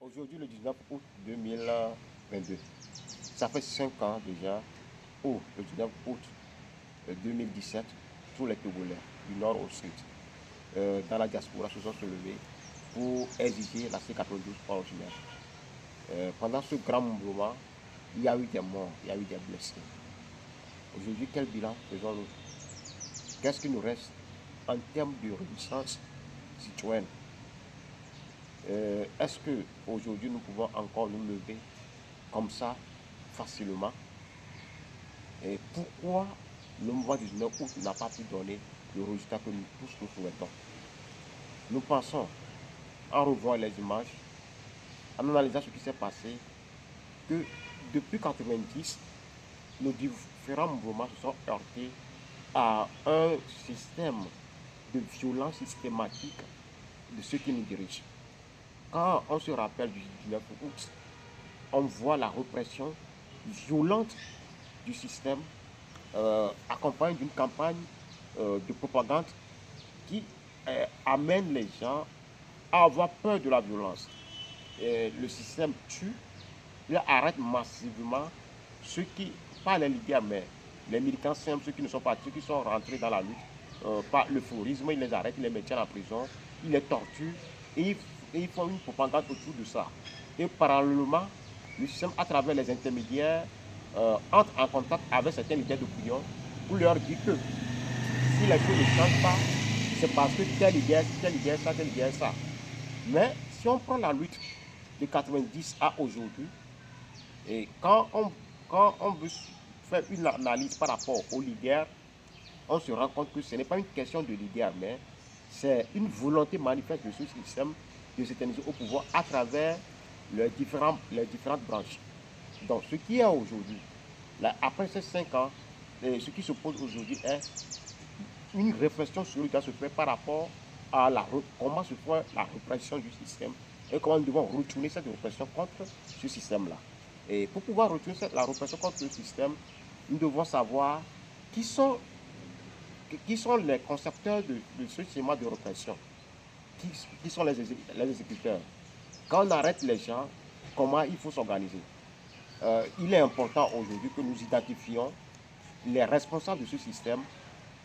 Aujourd'hui, le 19 août 2022, ça fait 5 ans déjà, où le 19 août 2017, tous les Togolais, du nord au sud, dans la diaspora, se sont soulevés pour exiger la C92 originale. Pendant ce grand mouvement, il y a eu des morts, il y a eu des blessés. Aujourd'hui, quel bilan faisons-nous? Qu'est-ce qui nous reste en termes de résistance citoyenne? Est-ce qu'aujourd'hui nous pouvons encore nous lever comme ça facilement? Et pourquoi le mouvement du 19 août n'a pas pu donner le résultat que nous tous nous souhaitons? Nous pensons, en revoyant les images, en analysant ce qui s'est passé, que depuis 1990, nos différents mouvements se sont heurtés à un système de violence systématique de ceux qui nous dirigent. Quand on se rappelle du 19 août, on voit la répression violente du système accompagnée d'une campagne de propagande qui amène les gens à avoir peur de la violence. Le système tue, il arrête massivement ceux qui, pas les leaders, mais les militants simples, ceux qui ne sont pas, ceux qui sont rentrés dans la lutte, par l'euphorisme, il les arrête, il les maintient en prison, il les torture et ils font une propagande autour de ça. Et parallèlement, le système, à travers les intermédiaires, entre en contact avec certains leaders d'opinion pour leur dire que si les choses ne changent pas, c'est parce que tel leader, ça, tel leader, ça. Mais si on prend la lutte de 90 à aujourd'hui, et quand on veut faire une analyse par rapport aux leaders, on se rend compte que ce n'est pas une question de leader, mais c'est une volonté manifeste de ce système de s'éterniser au pouvoir à travers les différentes branches. Donc, ce qui est aujourd'hui, après ces 5 ans, ce qui se pose aujourd'hui est une réflexion sur lequel se fait par rapport à comment se fait la répression du système et comment nous devons retourner cette répression contre ce système-là. Et pour pouvoir retourner la répression contre le système, nous devons savoir qui sont les concepteurs de ce schéma de répression, qui sont les exécuteurs. Quand on arrête les gens, comment il faut s'organiser. Il est important aujourd'hui que nous identifions les responsables de ce système,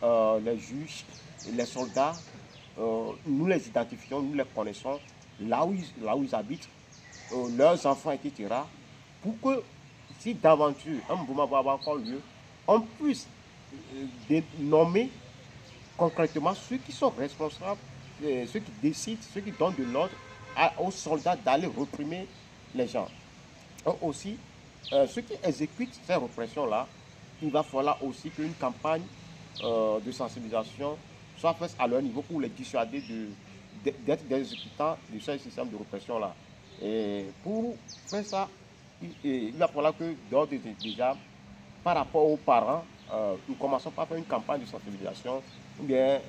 les juges, les soldats, nous les identifions, nous les connaissons, là où ils habitent, leurs enfants, etc. Pour que, si d'aventure un mouvement va avoir encore lieu, on puisse nommer concrètement ceux qui sont responsables, ceux qui décident, ceux qui donnent de l'ordre aux soldats d'aller réprimer les gens. Aussi, ceux qui exécutent ces répressions-là, il va falloir aussi qu'une campagne de sensibilisation soit faite à leur niveau pour les dissuader d'être des exécutants de ce système de répression-là. Et pour faire ça, il va falloir que déjà, par rapport aux parents, nous commençons par faire une campagne de sensibilisation ou bien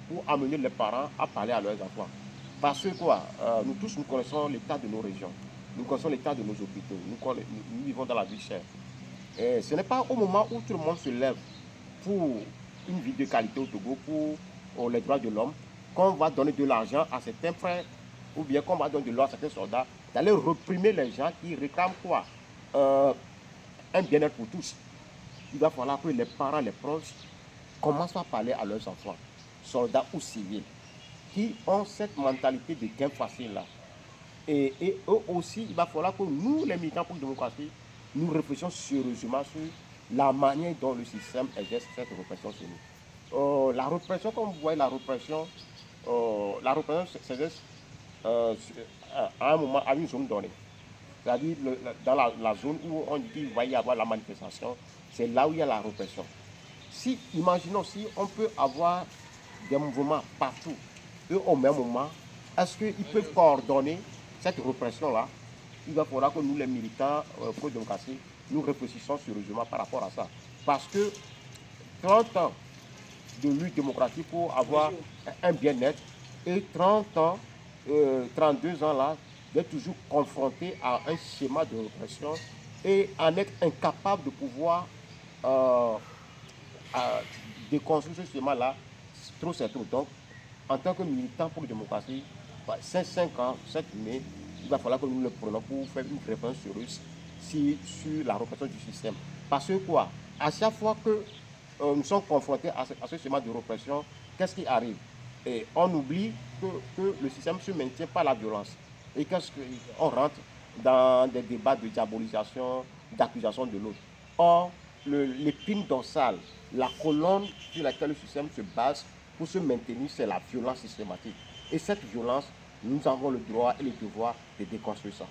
pour amener les parents à parler à leurs enfants. Parce que quoi, nous tous, nous connaissons l'état de nos régions, nous connaissons l'état de nos hôpitaux, nous vivons dans la vie chère. Et ce n'est pas au moment où tout le monde se lève pour une vie de qualité au Togo, pour les droits de l'homme, qu'on va donner de l'argent à certains frères, ou bien qu'on va donner de l'argent à certains soldats, d'aller réprimer les gens qui réclament quoi, un bien-être pour tous. Il va falloir que les parents, les proches, commencent à parler à leurs enfants, soldats ou civils, qui ont cette mentalité de gain facile là. Et eux aussi, il va falloir que nous, les militants pour la démocratie, nous réfléchissions sérieusement sur la manière dont le système exerce cette répression sur nous. La répression, comme vous voyez, la répression s'exerce à un moment, à une zone donnée. C'est-à-dire dans la zone où on dit qu'il va y avoir la manifestation, c'est là où il y a la répression. Si, imaginons si on peut avoir des mouvements partout, eux au même moment, est-ce qu'ils peuvent coordonner cette répression-là? Il va falloir que nous, les militants pour la démocratie, nous réfléchissons sérieusement par rapport à ça. Parce que 30 ans de lutte démocratique pour avoir un bien-être et 30 ans, 32 ans là, d'être toujours confronté à un schéma de répression et en être incapable de pouvoir déconstruire ce schéma-là, trop c'est trop. Donc, en tant que militant pour la démocratie, 5 ans, 7 mai, il va falloir que nous le prenions pour faire une réflexion sur la répression du système. Parce que quoi? À chaque fois que nous sommes confrontés à ce schéma de répression, qu'est-ce qui arrive? Et on oublie que le système se maintient par la violence. Et qu'on rentre dans des débats de diabolisation, d'accusation de l'autre. Or, l'épine dorsale, la colonne sur laquelle le système se base pour se maintenir, c'est la violence systématique. Et cette violence, nous avons le droit et le devoir de déconstruire ça.